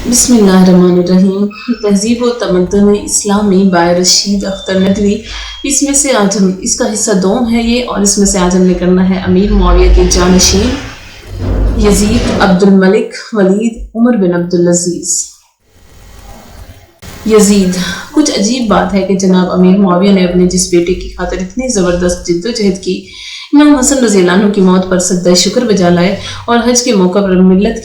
بسم اللہ الرحمن الرحیم۔ تہذیب و تمدن اسلامی بائے رشید اختر ندوی، اس میں سے آج ہم اس کا حصہ دوم ہے یہ، اور اس میں سے آج ہم نے کرنا ہے امیر معاویہ کے جانشین یزید عبد الملک ولید عمر بن عبدالعزیز۔ یزید، کچھ عجیب بات ہے کہ جناب امیر معاویہ نے اپنے جس بیٹے کی خاطر اتنی زبردست جد و جہد کی، امام حسن رضی اللہ عنہ کی موت پر سجدہ شکر بجا لائے اور حج کے موقع پر ملت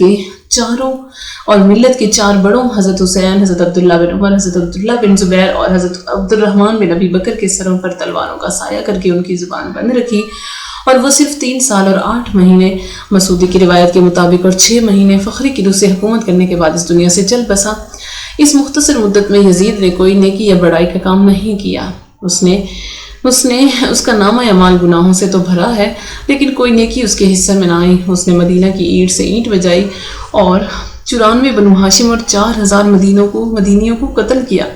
کے چار بڑوں حضرت حسین، حضرت عبداللہ بن عمر، حضرت عبداللہ بن زبیر اور حضرت عبد الرحمن بن ابی بکر کے سروں پر تلواروں کا سایہ کر کے ان کی زبان بند رکھی، اور وہ صرف 3 سال اور 8 مہینے مسعودی کی روایت کے مطابق اور 6 مہینے فخری کی روح سے حکومت کرنے کے بعد اس دنیا سے چل بسا۔ اس مختصر مدت میں یزید نے کوئی نیکی یا بڑائی کا کام نہیں کیا۔ اس کا نامہ اعمال گناہوں سے تو بھرا ہے، لیکن کوئی نیکی اس کے حصے میں نہ آئی۔ اس نے مدینہ کی اینٹ سے اینٹ بجائی اور 94 بنو ہاشم اور 4000 مدینیوں کو قتل کیا۔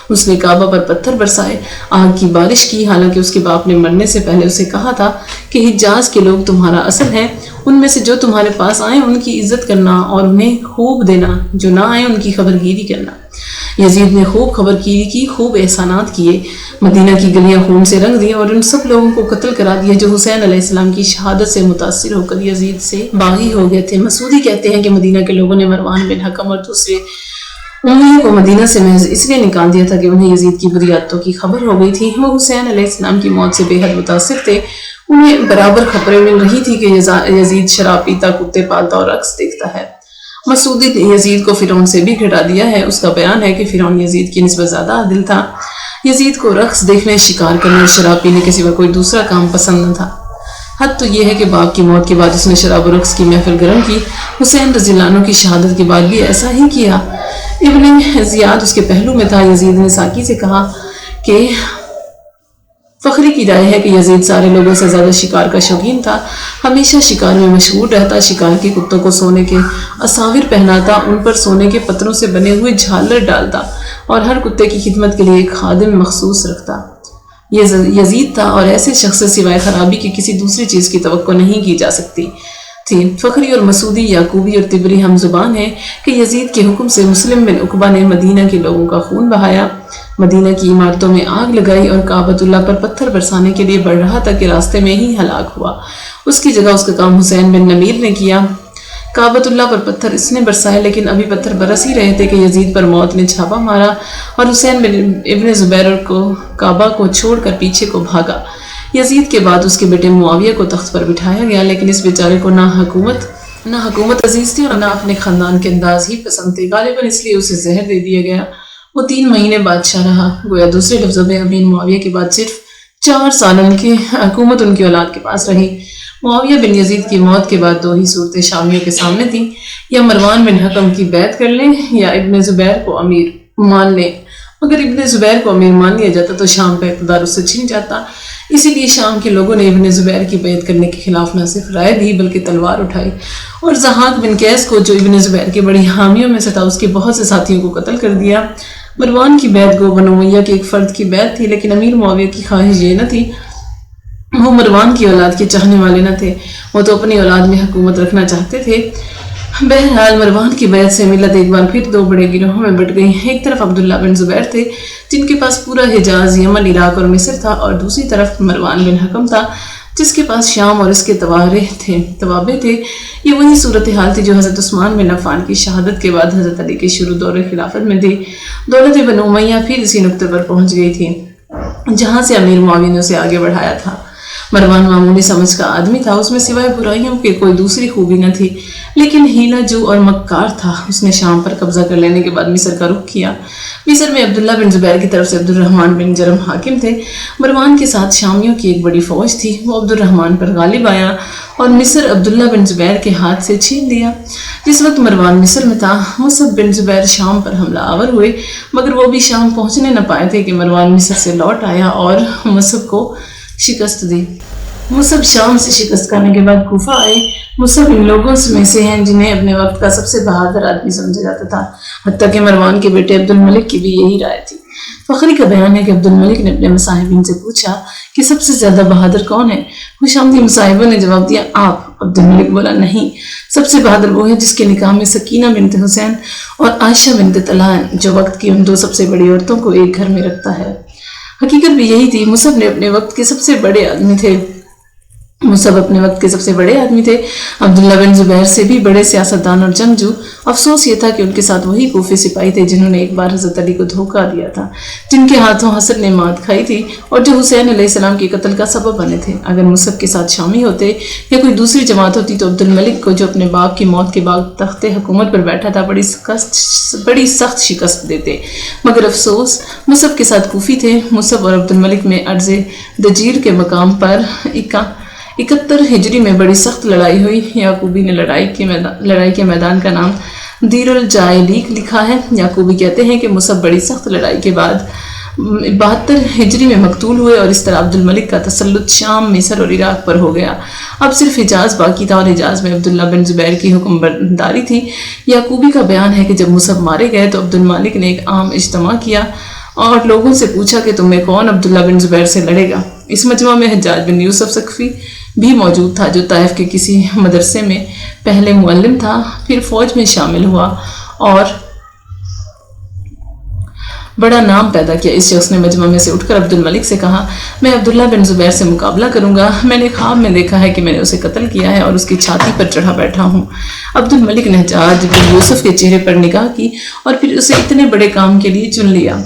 اس نے کعبہ پر پتھر برسائے، آگ کی بارش کی، حالانکہ اس کے باپ نے مرنے سے پہلے اسے کہا تھا کہ حجاز کے لوگ تمہارا اصل ہیں، ان میں سے جو تمہارے پاس آئیں ان کی عزت کرنا اور انہیں خوب دینا، جو نہ آئیں ان کی خبر گیری کرنا۔ یزید نے خوب خبر گیری کی، خوب احسانات کیے، مدینہ کی گلیاں خون سے رنگ دی اور ان سب لوگوں کو قتل کرا دیا جو حسین علیہ السلام کی شہادت سے متاثر ہو کر یزید سے باغی ہو گئے تھے۔ مسعودی کہتے ہیں کہ مدینہ کے لوگوں نے مروان بن حکم اور دوسرے امیوں کو مدینہ سے محض اس لیے نکال دیا تھا کہ انہیں یزید کی بری عادتوں کی خبر ہو گئی تھی۔ وہ حسین علیہ السلام کی موت سے بے حد متاثر تھے۔ انہیں برابر خبریں مل رہی تھی کہ یزید شراب پیتا، کتے پالتا اور رقص دیکھتا ہے۔ مسعودی نے یزید کو فرعون سے بھی گھٹا دیا ہے۔ اس کا بیان ہے کہ فرعون یزید کی نسبت زیادہ عادل تھا۔ یزید کو رقص دیکھنے، شکار کرنے اور شراب پینے کے سوا کوئی دوسرا کام پسند نہ تھا۔ حد تو یہ ہے کہ باپ کی موت کے بعد اس نے شراب و رقص کی محفل گرم کی۔ حسین رضی اللہ عنہ کی شہادت کے بعد بھی ایسا ہی کیا۔ ابن زیاد اس کے پہلو میں تھا۔ یزید نے ساقی سے کہا کہ فخری کی رائے ہے کہ یزید سارے لوگوں سے زیادہ شکار کا شوقین تھا، ہمیشہ شکار میں مشغول رہتا، شکار کے کتوں کو سونے کے اساور پہناتا، ان پر سونے کے پتھروں سے بنے ہوئے جھالر ڈالتا اور ہر کتے کی خدمت کے لیے ایک خادم مخصوص رکھتا۔ یہ یزید تھا اور ایسے شخص سے سوائے خرابی کی کسی دوسری چیز کی توقع نہیں کی جا سکتی تھی۔ فخری اور مسعودی، یعقوبی اور طبری ہم زبان ہیں کہ یزید کے حکم سے مسلم بن عقبہ نے مدینہ کے لوگوں کا خون بہایا، مدینہ کی عمارتوں میں آگ لگائی اور کعبۃ اللہ پر پتھر برسانے کے لیے بڑھ رہا تھا کہ راستے میں ہی ہلاک ہوا۔ اس کی جگہ اس کا کام حسین بن نمیر نے کیا۔ کعبۃ اللہ پر پتھر اس نے برسائے، لیکن ابھی پتھر برس ہی رہے تھے کہ یزید پر موت نے چھاپا مارا اور حسین بن ابن زبیر کو کعبہ کو چھوڑ کر پیچھے کو بھاگا۔ یزید کے بعد اس کے بیٹے معاویہ کو تخت پر بٹھایا گیا، لیکن اس بیچارے کو نہ حکومت عزیز تھی اور نہ اپنے خاندان کے انداز ہی پسند تھے، غالباً اس لیے اسے زہر دے دیا گیا۔ وہ 3 مہینے بادشاہ رہا۔ گویا دوسرے لفظوں میں امیر معاویہ کے بعد صرف 4 سال کی حکومت ان کی اولاد کے پاس رہی۔ معاویہ بن یزید کی موت کے بعد 2 ہی صورتیں شامیوں کے سامنے تھیں، یا مروان بن حکم کی بیعت کر لیں یا ابن زبیر کو امیر مان لیں۔ اگر ابن زبیر کو امیر مان لیا جاتا تو شام کا اقتدار اس سے چھن جاتا، اسی لیے شام کے لوگوں نے ابن زبیر کی بیعت کرنے کے خلاف نہ صرف رائے دی بلکہ تلوار اٹھائی اور ضحاک بن قیس کو، جو ابن زبیر کے بڑی حامیوں میں سے تھا، اس کے بہت سے ساتھیوں کو قتل کر دیا۔ مروان کی بیعت گو بنو امیہ کے ایک فرد کی بیعت تھی، لیکن امیر معاویہ کی خواہش یہ نہ تھی۔ وہ مروان کی اولاد کے چاہنے والے نہ تھے، وہ تو اپنی اولاد میں حکومت رکھنا چاہتے تھے۔ بہرحال مروان کی بیعت سے ملت ایک بار پھر 2 بڑے گروہوں میں بٹ گئی۔ ایک طرف عبداللہ بن زبیر تھے جن کے پاس پورا حجاز، یمن، عراق اور مصر تھا، اور دوسری طرف مروان بن حکم تھا جس کے پاس شام اور اس کے توابع تھے۔ یہ وہی صورتحال تھی جو حضرت عثمان بن عفان کی شہادت کے بعد حضرت علی کے شروع دور خلافت میں تھی۔ دولت بنو امیہ پھر اسی نقطے پر پہنچ گئی تھی جہاں سے امیر معاویہ نے اسے آگے بڑھایا تھا۔ مروان معمولی سمجھ کا آدمی تھا، اس میں سوائے برائیوں کے کوئی دوسری خوبی نہ تھی، لیکن ہیلہ جو اور مکار تھا۔ اس نے شام پر قبضہ کر لینے کے بعد مصر کا رخ کیا۔ مصر میں عبداللہ بن زبیر کی طرف سے عبد الرحمن بن جرم حاکم تھے۔ مروان کے ساتھ شامیوں کی ایک بڑی فوج تھی، وہ عبد الرحمن پر غالب آیا اور مصر عبداللہ بن زبیر کے ہاتھ سے چھین لیا۔ جس وقت مروان مصر میں تھا، مصعب بن زبیر شام پر حملہ آور ہوئے، مگر وہ بھی شام پہنچنے نہ پائے تھے کہ مروان مصر سے لوٹ آیا اور مصعب کو شکست دی۔ مصعب شام سے شکست کھانے کے بعد کوفہ آئے۔ مصعب ان لوگوں میں سے ہیں جنہیں اپنے وقت کا سب سے بہادر آدمی سمجھا جاتا تھا، حتیٰ کہ مروان کے بیٹے عبد الملک کی بھی یہی رائے تھی۔ فخری کا بیان ہے کہ عبد الملک نے اپنے مصاحبین سے پوچھا کہ سب سے زیادہ بہادر کون ہے؟ خوش آمدی مصاحبوں نے جواب دیا، آپ، عبد الملک بولا نہیں، سب سے بہادر وہ ہے جس کے نکاح میں سکینہ بنت حسین اور عائشہ بنت طلحہ ہیں، جو وقت کی ان دو سب سے بڑی عورتوں کو ایک گھر میں رکھتا ہے۔ حقیقت بھی یہی تھی، مصعب اپنے وقت کے سب سے بڑے آدمی تھے۔ عبداللہ بن زبیر سے بھی بڑے سیاستدان اور جنگجو۔ افسوس یہ تھا کہ ان کے ساتھ وہی کوفی سپاہی تھے جنہوں نے ایک بار حضرت علی کو دھوکہ دیا تھا، جن کے ہاتھوں حسن نے مات کھائی تھی اور جو حسین علیہ السلام کے قتل کا سبب بنے تھے۔ اگر مصعب کے ساتھ شامی ہوتے یا کوئی دوسری جماعت ہوتی تو عبد الملک کو، جو اپنے باپ کی موت کے بعد تخت حکومت پر بیٹھا تھا، بڑی سخت شکست دیتے۔ مگر افسوس مصعب کے ساتھ کوفی تھے۔ مصعب اور عبد الملک میں ارض دجیر کے مقام پر 71 ہجری میں بڑی سخت لڑائی ہوئی۔ یعقوبی نے لڑائی کے میدان کا نام دیر الجائلیق لکھا ہے۔ یعقوبی کہتے ہیں کہ مصعب بڑی سخت لڑائی کے بعد 72 ہجری میں مقتول ہوئے اور اس طرح عبد الملک کا تسلط شام، مصر اور عراق پر ہو گیا۔ اب صرف حجاز باقی تھا اور حجاز میں عبداللہ بن زبیر کی حکمرانی تھی۔ یعقوبی کا بیان ہے کہ جب مصعب مارے گئے تو عبد الملک نے ایک عام اجتماع کیا اور لوگوں سے پوچھا کہ تم میں کون عبداللہ بن زبیر سے لڑے گا۔ اس مجمع میں حجاج بن یوسف ثقفی بھی موجود تھا، جو طائف کے کسی مدرسے میں پہلے معلم تھا، پھر فوج میں شامل ہوا اور بڑا نام پیدا کیا۔ اس شخص نے مجمع میں سے اٹھ کر عبد الملک سے کہا، میں عبداللہ بن زبیر سے مقابلہ کروں گا۔ میں نے خواب میں دیکھا ہے کہ میں نے اسے قتل کیا ہے اور اس کی چھاتی پر چڑھا بیٹھا ہوں۔ عبد الملک نے حجاج بن یوسف کے چہرے پر نگاہ کی اور پھر اسے اتنے بڑے کام کے لیے چن لیا۔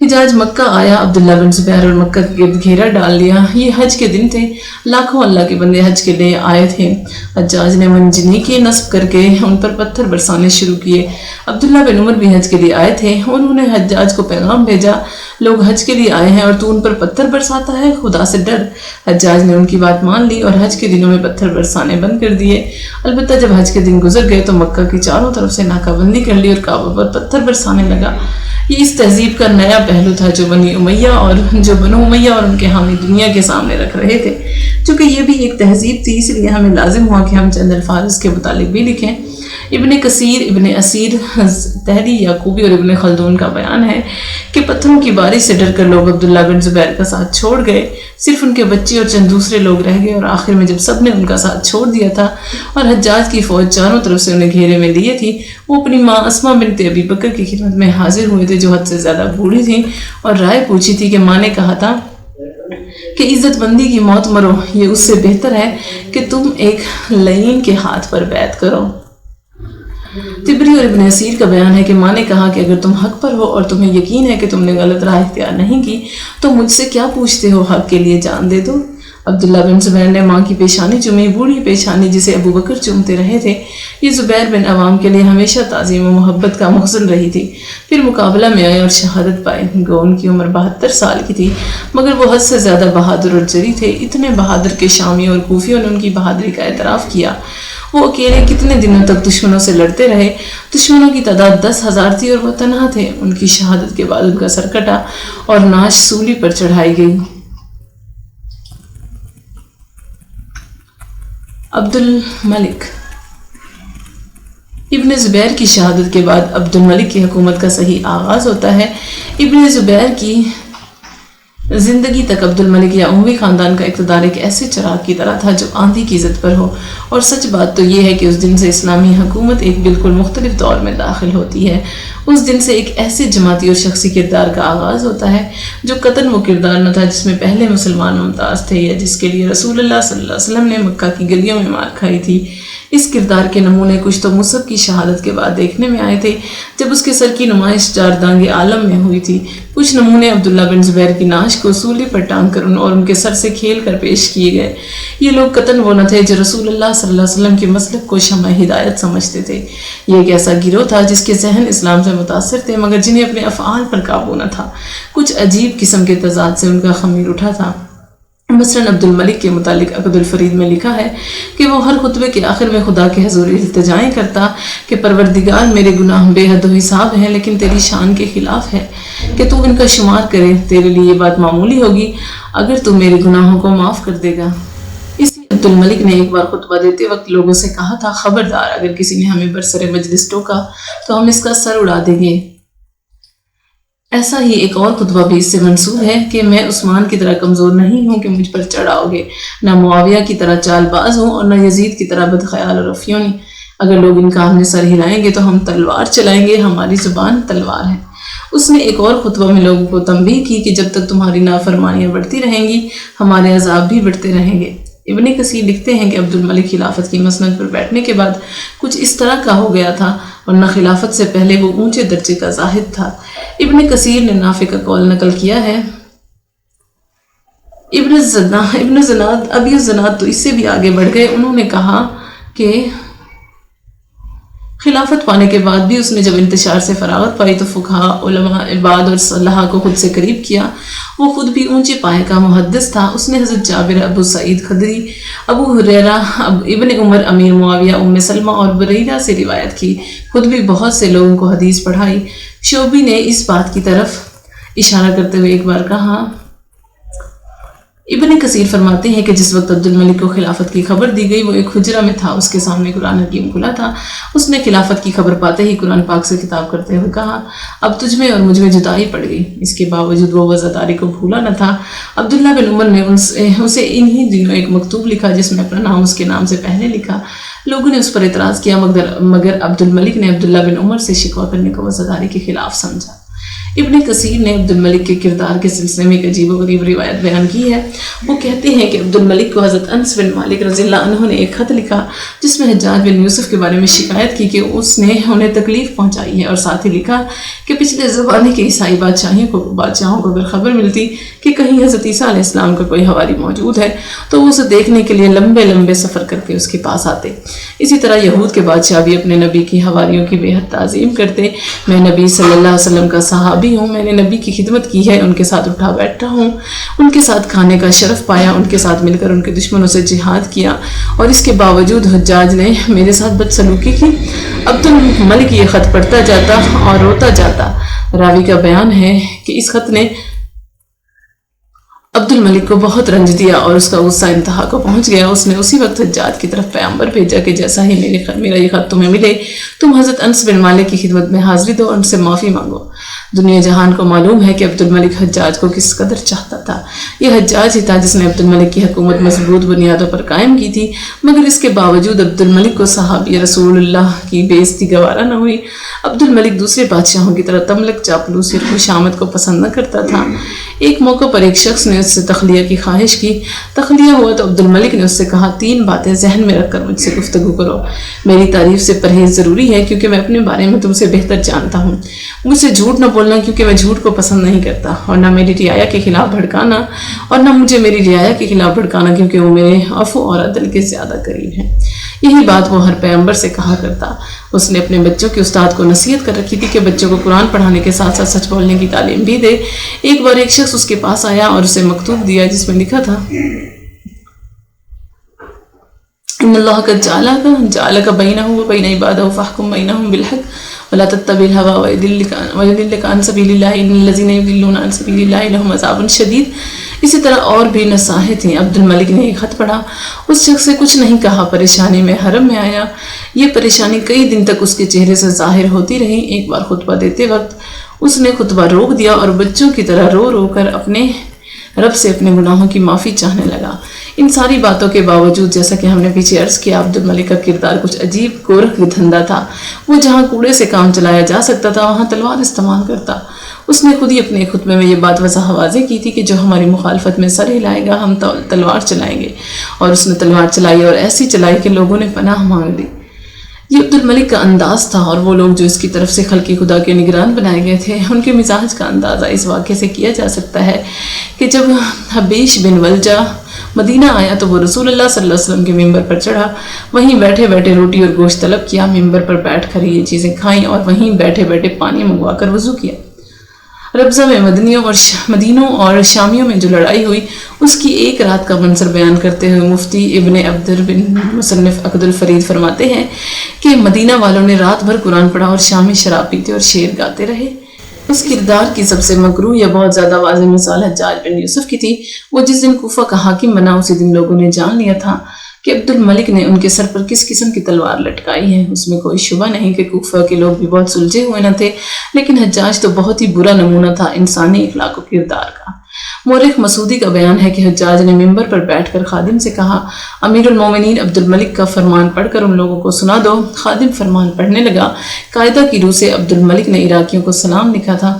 حجاج مکہ آیا، عبداللہ بن زبیر اور مکہ کے گرد گھیرا ڈال لیا۔ یہ حج کے دن تھے، لاکھوں اللہ کے بندے حج کے لیے آئے تھے۔ حجاج نے منجنیقیں نصب کر کے ان پر پتھر برسانے شروع کیے۔ عبداللہ بن عمر بھی حج کے لیے آئے تھے۔ انہوں نے حجاج کو پیغام بھیجا، لوگ حج کے لیے آئے ہیں اور تو ان پر پتھر برساتا ہے، خدا سے ڈر۔ حجاج نے ان کی بات مان لی اور حج کے دنوں میں پتھر برسانے بند کر دیے۔ البتہ جب حج کے دن گزر گئے تو مکہ کی چاروں طرف سے ناکہ بندی کر لی اور کعبہ پر پتھر برسانے لگا۔ یہ اس تہذیب کا نیا پہلو تھا جو بنو امیہ اور ان کے حامی دنیا کے سامنے رکھ رہے تھے۔ چونکہ یہ بھی ایک تہذیب تھی، اس لیے ہمیں لازم ہوا کہ ہم چند الفاظ کے متعلق بھی لکھیں۔ ابن کثیر، ابن اسیر، تحری، یعقوبی اور ابن خلدون کا بیان ہے کہ پتھروں کی بارش سے ڈر کر لوگ عبداللہ بن زبیر کا ساتھ چھوڑ گئے، صرف ان کے بچے اور چند دوسرے لوگ رہ گئے، اور آخر میں جب سب نے ان کا ساتھ چھوڑ دیا تھا اور حجاج کی فوج چاروں طرف سے انہیں گھیرے میں لیے تھی، وہ اپنی ماں اسماء بنت ابی بکر کی خدمت میں حاضر ہوئے تھے، جو حد سے زیادہ بوڑھی تھیں، اور رائے پوچھی تھی کہ ماں نے کہا تھا کہ عزت مندی کی موت مرو، یہ اس سے بہتر ہے کہ تم ایک لعین کے ہاتھ پر بیعت کرو۔ تبری اور ابن اسیر کا بیان ہے کہ ماں نے کہا کہ اگر تم حق پر ہو اور تمہیں یقین ہے کہ تم نے غلط راہ اختیار نہیں کی تو مجھ سے کیا پوچھتے ہو، حق کے لیے جان دے دو۔ عبداللہ بن زبیر نے ماں کی پیشانی چومی، بوڑھی پیشانی جسے ابو بکر چومتے رہے تھے۔ یہ زبیر بن عوام کے لیے ہمیشہ تعظیم و محبت کا مخزن رہی تھی۔ پھر مقابلہ میں آئے اور شہادت پائے۔ گو ان کی عمر 72 سال کی تھی، مگر وہ حد سے زیادہ بہادر اور جری تھے، اتنے بہادر کہ شامی اور کوفیوں نے ان کی بہادری کا اعتراف کیا۔ وہ اکیلے کتنے دنوں تک دشمنوں سے لڑتے رہے۔ دشمنوں کی تعداد 10,000 تھی اور وہ تنہا تھے۔ ان کی شہادت کے بعد ان کا سر کٹا اور نعش سولی پر چڑھائی گئی۔ عبد الملک ابن زبیر کی شہادت کے بعد عبد الملک کی حکومت کا صحیح آغاز ہوتا ہے۔ ابن زبیر کی زندگی تک عبد الملک یا اموی خاندان کا اقتدار ایک ایسے چراغ کی طرح تھا جو آندھی کی زد پر ہو، اور سچ بات تو یہ ہے کہ اس دن سے اسلامی حکومت ایک بالکل مختلف دور میں داخل ہوتی ہے۔ اس دن سے ایک ایسے جماعتی اور شخصی کردار کا آغاز ہوتا ہے جو قطعاً وہ کردار نہ تھا جس میں پہلے مسلمان ممتاز تھے یا جس کے لیے رسول اللہ صلی اللہ علیہ وسلم نے مکہ کی گلیوں میں مار کھائی تھی۔ اس کردار کے نمونے کچھ تو مصعب کی شہادت کے بعد دیکھنے میں آئے تھے جب اس کے سر کی نمائش چاردانگ عالم میں ہوئی تھی۔ کچھ نمونے عبداللہ بن زبیر کی نعش کو سولی پر ٹانگ کر اور ان کے سر سے کھیل کر پیش کیے گئے۔ یہ لوگ قطعاً وہ نہ تھے جو رسول اللہ صلی اللہ علیہ وسلم کے مسلک کو شمع ہدایت سمجھتے تھے۔ یہ ایک ایسا گروہ تھا جس کے ذہن اسلام سے متاثر تھے مگر جنہیں اپنے افعال پر قابو نہ تھا۔ کچھ عجیب قسم کے تضاد سے ان کا خمیر اٹھا تھا۔ مثلاً عبد الملک کے متعلق عقد الفرید میں لکھا ہے کہ وہ ہر خطبے کے آخر میں خدا کے حضور التجائیں کرتا کہ پروردگار میرے گناہ بے حد و حساب ہیں لیکن تیری شان کے خلاف ہے کہ تو ان کا شمار کرے، تیرے لیے یہ بات معمولی ہوگی اگر تو میرے گناہوں کو معاف کر دے گا۔ اسی عبد الملک نے ایک بار خطبہ دیتے وقت لوگوں سے کہا تھا، خبردار اگر کسی نے ہمیں برسر مجلس ٹوکا تو ہم اس کا سر اڑا دیں گے۔ ایسا ہی ایک اور خطبہ بھی اس سے منسوب ہے کہ میں عثمان کی طرح کمزور نہیں ہوں کہ مجھ پر چڑھاؤ گے، نہ معاویہ کی طرح چال باز ہوں اور نہ یزید کی طرح بدخیال اور افیونی۔ اگر لوگ انکار میں سر ہلائیں گے تو ہم تلوار چلائیں گے، ہماری زبان تلوار ہے۔ اس نے ایک اور خطبہ میں لوگوں کو تنبیہ کی کہ جب تک تمہاری نافرمانیاں بڑھتی رہیں گی ہمارے عذاب بھی بڑھتے رہیں گے۔ ابن کثیر لکھتے ہیں کہ عبد الملک خلافت کی مسند پر بیٹھنے کے بعد کچھ اس طرح کا ہو گیا تھا، ورنہ خلافت سے پہلے وہ اونچے درجے کا زاہد تھا۔ ابن کثیر نے نافع کا قول نقل کیا ہے۔ ابن زناد ابی الزناد تو اس سے بھی آگے بڑھ گئے، انہوں نے کہا کہ خلافت پانے کے بعد بھی اس نے جب انتشار سے فراغت پائی تو فقہاء، علماء، عباد اور صلحاء کو خود سے قریب کیا۔ وہ خود بھی اونچے پائے کا محدث تھا۔ اس نے حضرت جابر، ابو سعید خدری، ابو ہریرہ، ابن عمر، امیر معاویہ، ام سلمہ اور بریرہ سے روایت کی۔ خود بھی بہت سے لوگوں کو حدیث پڑھائی۔ شعبی نے اس بات کی طرف اشارہ کرتے ہوئے ایک بار کہا، ابن کثیر فرماتے ہیں کہ جس وقت عبد الملک کو خلافت کی خبر دی گئی وہ ایک حجرہ میں تھا، اس کے سامنے قرآن حکیم کھلا تھا۔ اس نے خلافت کی خبر پاتے ہی قرآن پاک سے خطاب کرتے ہوئے کہا، اب تجھ میں اور مجھ میں جدائی پڑ گئی۔ اس کے باوجود وہ وزاداری کو بھولا نہ تھا۔ عبداللہ بن عمر نے اسے انہی دنوں ایک مکتوب لکھا جس میں اپنا نام اس کے نام سے پہلے لکھا۔ لوگوں نے اس پر اعتراض کیا مگر عبد الملک نے عبداللہ بن عمر سے شکوہ کرنے کو وزاداری کے خلاف سمجھا۔ ابن کثیر نے عبد الملک کے کردار کے سلسلے میں ایک عجیب و غریب روایت بیان کی ہے۔ وہ کہتے ہیں کہ عبد الملک کو حضرت انس بن مالک رضی اللہ عنہ نے ایک خط لکھا جس میں حجاج بن یوسف کے بارے میں شکایت کی کہ اس نے انہیں تکلیف پہنچائی ہے، اور ساتھ ہی لکھا کہ پچھلے زمانے کے عیسائی بادشاہوں کو اگر خبر ملتی کہ کہیں حضرت عیسیٰ علیہ السلام کا کوئی حواری موجود ہے تو وہ اسے دیکھنے کے لیے لمبے لمبے سفر کر کے اس کے پاس آتے۔ اسی طرح یہود کے بادشاہ بھی اپنے نبی کی حواریوں کی بے حد تعظیم کرتے۔ میں نبی صلی اللہ علیہ وسلم کا صحابی ہوں، میں نے نبی کی خدمت کی ہے، ان کے ساتھ اٹھا بیٹھا ہوں، ان کے ساتھ کھانے کا شرف پایا، ان کے ساتھ مل کر ان کے دشمنوں سے جہاد کیا، اور اس کے باوجود حجاج نے میرے ساتھ بدسلوکی کی۔ عبد الملک یہ خط پڑھتا جاتا اور روتا جاتا۔ راوی کا بیان ہے کہ اس خط نے عبد الملک کو بہت رنج دیا اور اس کا غصہ انتہا کو پہنچ گیا۔ اس نے اسی وقت حجاج کی طرف پیغمبر بھیجا کہ جیسا ہی میرا یہ خط تمہیں ملے تم حضرت انس بن مالک کی خدمت میں حاضری دو اور ان سے معافی مانگو۔ دنیا جہان کو معلوم ہے کہ عبد الملک حجاج کو کس قدر چاہتا تھا۔ یہ حجاج ہی تھا جس نے عبد الملک کی حکومت مضبوط بنیادوں پر قائم کی تھی، مگر اس کے باوجود عبد الملک کو صحابی رسول اللہ کی بے عزتی گوارا نہ ہوئی۔ عبد الملک دوسرے بادشاہوں کی طرح تملک، چاپلوسی اور خوشامد کو پسند نہ کرتا تھا۔ ایک موقع پر ایک شخص نے اس سے تخلیہ کی خواہش کی۔ تخلیہ ہوا تو عبد الملک نے اس سے کہا، 3 باتیں ذہن میں رکھ کر مجھ سے گفتگو کرو۔ میری تعریف سے پرہیز ضروری ہے کیونکہ میں اپنے بارے میں تم سے بہتر جانتا ہوں۔ مجھ سے جھوٹ نہ بولنا کیونکہ میں جھوٹ کو پسند نہیں کرتا، اور نہ میری رعایا کے خلاف بھڑکانا، اور نہ مجھے میری رعایا کے خلاف بھڑکانا کیونکہ وہ میرے عفو اور عدل کے زیادہ قریب ہیں۔ یہی بات وہ ہر پیغمبر سے کہا کرتا۔ اس نے اپنے بچوں کے استاد کو نصیحت کر رکھی تھی کہ بچوں کو قرآن پڑھانے کے ساتھ ساتھ سچ بولنے کی تعلیم بھی دے۔ ایک بار ایک شخص اس کے پاس آیا اور اسے مکتوب دیا جس میں لکھا تھا، ان اللہ قد جعلک بینہ وبین عبادہ فاحکم بینہم بالحق ولا تتبع الہوی ویضلک عن سبیل اللہ ان الذین یضلون عن سبیل اللہ لہم عذاب شدید۔ اسی طرح اور بھی نصائحیں تھیں۔ عبد الملک نے ایک خط پڑھا، اس شخص سے کچھ نہیں کہا، پریشانی میں حرم میں آیا۔ یہ پریشانی کئی دن تک اس کے چہرے سے ظاہر ہوتی رہی۔ ایک بار خطبہ دیتے وقت اس نے خطبہ روک دیا اور بچوں کی طرح رو رو کر اپنے رب سے اپنے گناہوں کی معافی چاہنے لگا۔ ان ساری باتوں کے باوجود، جیسا کہ ہم نے پیچھے عرض کیا، عبد الملک کا کردار کچھ عجیب گورکھ دھندا تھا۔ وہ جہاں کوڑے سے کام چلایا جا سکتا تھا وہاں تلوار استعمال کرتا۔ اس نے خود ہی اپنے خطبے میں یہ بات واضح کی تھی کہ جو ہماری مخالفت میں سر ہلائے گا ہم تلوار چلائیں گے، اور اس نے تلوار چلائی اور ایسی چلائی کہ لوگوں نے پناہ مانگ لی۔ یہ عبد الملک کا انداز تھا، اور وہ لوگ جو اس کی طرف سے خلقی خدا کے نگران بنائے گئے تھے ان کے مزاج کا اندازہ اس واقعے سے کیا جا سکتا ہے کہ جب حبیش بن ولجہ مدینہ آیا تو وہ رسول اللہ صلی اللہ علیہ وسلم کے ممبر پر چڑھا، وہیں بیٹھے بیٹھے روٹی اور گوشت طلب کیا، ممبر پر بیٹھ کر یہ چیزیں کھائیں اور وہیں بیٹھے بیٹھے پانی منگوا کر وضو کیا۔ ربضہ میں مدینوں اور شامیوں میں جو لڑائی ہوئی اس کی ایک رات کا منظر بیان کرتے ہوئے مفتی ابن عبدر بن مصنف عقد الفرید فرماتے ہیں کہ مدینہ والوں نے رات بھر قرآن پڑھا اور شامی شراب پیتے اور شعر گاتے رہے۔ اس کردار کی سب سے مکروہ یا بہت زیادہ واضح مثال حجاج بن یوسف کی تھی۔ وہ جس دن کوفہ کا حاکم بنا اسی دن لوگوں نے جان لیا تھا کہ عبد الملک نے ان کے سر پر کس قسم کی تلوار لٹکائی ہے۔ اس میں کوئی شبہ نہیں کہ کوفہ کے لوگ بھی بہت سلجھے ہوئے نہ تھے، لیکن حجاج تو بہت ہی برا نمونہ تھا انسانی اخلاق و کردار کا۔ مورخ مسعودی کا بیان ہے کہ حجاج نے ممبر پر بیٹھ کر خادم سے کہا، امیر المومنین عبد الملک کا فرمان پڑھ کر ان لوگوں کو سنا دو۔ خادم فرمان پڑھنے لگا۔ قاعدہ کی روح سے عبد الملک نے عراقیوں کو سلام لکھا تھا۔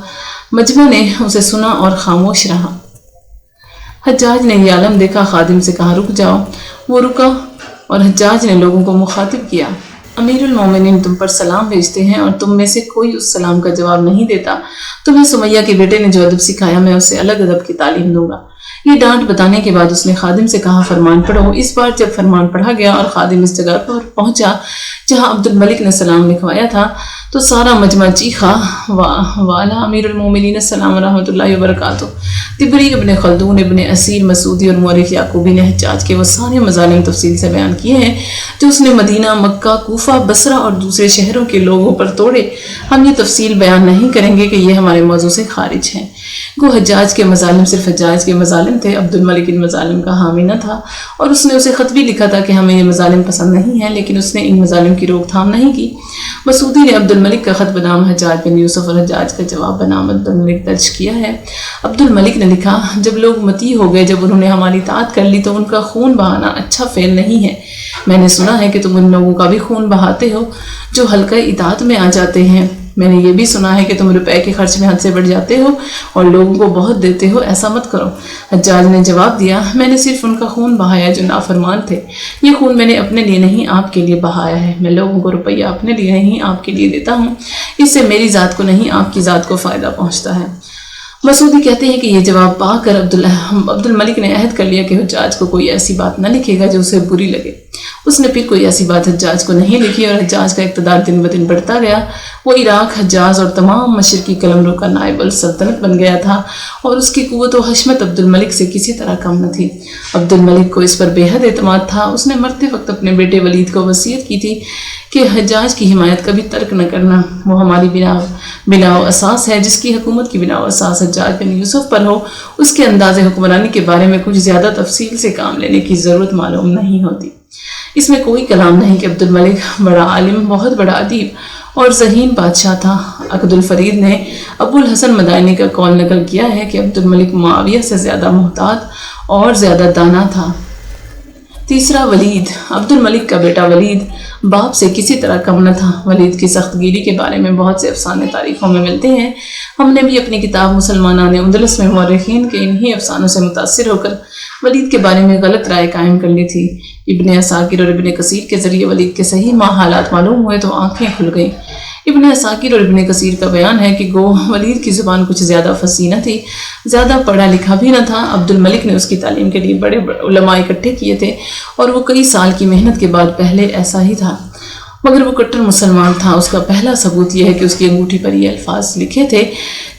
مجمع نے اسے سنا اور خاموش رہا۔ حجاج نے یہ عالم دیکھا، خادم سے کہا رک جاؤ۔ وہ رکا اور حجاج نے لوگوں کو مخاطب کیا، امیر المومنین تم پر سلام بھیجتے ہیں اور تم میں سے کوئی اس سلام کا جواب نہیں دیتا۔ تمہیں سمیہ کے بیٹے نے جو ادب سکھایا میں اسے الگ ادب کی تعلیم دوں گا۔ یہ ڈانٹ بتانے کے بعد اس نے خادم سے کہا فرمان پڑھو۔ اس بار جب فرمان پڑھا گیا اور خادم اس جگہ پر پہنچا جہاں عبد الملک نے سلام لکھوایا تھا تو سارا مجمع چیخا، والا امیر المومنین السلام ورحمۃ اللہ وبرکاتہ۔ طبری، ابن خلدون، ابن اسیر، مسعودی اور مورخ یعقوبی نے حجاج کے وہ سارے مظالم تفصیل سے بیان کیے ہیں جو اس نے مدینہ، مکہ، کوفہ، بصرہ اور دوسرے شہروں کے لوگوں پر توڑے۔ ہم یہ تفصیل بیان نہیں کریں گے کہ یہ ہمارے موضوع سے خارج ہیں۔ گو حجاج کے مظالم صرف حجاج کے مظالم تھے، عبد الملک ان مظالم کا حامی نہ تھا، اور اس نے اسے خط بھی لکھا تھا کہ ہمیں یہ مظالم پسند نہیں ہیں، لیکن اس نے ان مظالم کی روک تھام نہیں کی۔ مسعودی نے عبد الملک کا خط بنام حجاج بن یوسف اور حجاج کا جواب بنام عبد الملک درج کیا ہے۔ عبد الملک نے لکھا، جب لوگ مطیع ہو گئے، جب انہوں نے ہماری اطاعت کر لی تو ان کا خون بہانا اچھا فعل نہیں ہے۔ میں نے سنا ہے کہ تم ان لوگوں کا بھی خون بہاتے ہو جو حلقہ اطاعت میں آ جاتے ہیں۔ میں نے یہ بھی سنا ہے کہ تم روپے کے خرچ میں حد سے بڑھ جاتے ہو اور لوگوں کو بہت دیتے ہو، ایسا مت کرو۔ حجاج نے جواب دیا، میں نے صرف ان کا خون بہایا جو نافرمان تھے۔ یہ خون میں نے اپنے لیے نہیں آپ کے لیے بہایا ہے۔ میں لوگوں کو روپیہ اپنے لیے نہیں آپ کے لیے دیتا ہوں، اس سے میری ذات کو نہیں آپ کی ذات کو فائدہ پہنچتا ہے۔ مسعودی کہتے ہیں کہ یہ جواب پا کر عبد الملک نے عہد کر لیا کہ حجاج کو کوئی ایسی بات نہ لکھے گا جو اسے بری لگے۔ اس نے پھر کوئی ایسی بات حجاج کو نہیں لکھی اور حجاج کا اقتدار دن بدن بڑھتا گیا۔ وہ عراق، حجاز اور تمام مشرقی قلمرو کا نائب السلطنت بن گیا تھا اور اس کی قوت و حشمت عبد الملک سے کسی طرح کم نہ تھی۔ عبد الملک کو اس پر بے حد اعتماد تھا۔ اس نے مرتے وقت اپنے بیٹے ولید کو وصیت کی تھی کہ حجاج کی حمایت کبھی ترک نہ کرنا۔ وہ ہماری بنا و اساس ہے، جس کی حکومت کی بنا و اساس حجاج بن یوسف پر ہو، اس کے انداز حکمرانی کے بارے میں کچھ زیادہ تفصیل سے کام لینے کی ضرورت معلوم نہیں ہوتی۔ اس میں کوئی کلام نہیں کہ عبد الملک بڑا عالم، بہت بڑا ادیب اور ذہین بادشاہ تھا۔ عقد الفرید نے ابو الحسن مدائنی کا قول نقل کیا ہے کہ عبد الملک معاویہ سے زیادہ محتاط اور زیادہ دانا تھا۔ تیسرا، ولید۔ عبد الملک کا بیٹا ولید باپ سے کسی طرح کم نہ تھا۔ ولید کی سخت گیری کے بارے میں بہت سے افسانے تاریخوں میں ملتے ہیں۔ ہم نے بھی اپنی کتاب مسلمانان اندلس میں مورخین کے انہی افسانوں سے متاثر ہو کر ولید کے بارے میں غلط رائے قائم کر لی تھی۔ ابن عساکر اور ابن کثیر کے ذریعے ولید کے صحیح حالات معلوم ہوئے تو آنکھیں کھل گئیں۔ ابن عساکر اور ابن کثیر کا بیان ہے کہ گو ولید کی زبان کچھ زیادہ فصیح نہ تھی، زیادہ پڑھا لکھا بھی نہ تھا۔ عبد الملک نے اس کی تعلیم کے لیے بڑے علماء اکٹھے کیے تھے اور وہ کئی سال کی محنت کے بعد پہلے ایسا ہی تھا، مگر وہ کٹر مسلمان تھا۔ اس کا پہلا ثبوت یہ ہے کہ اس کی انگوٹھی پر یہ الفاظ لکھے تھے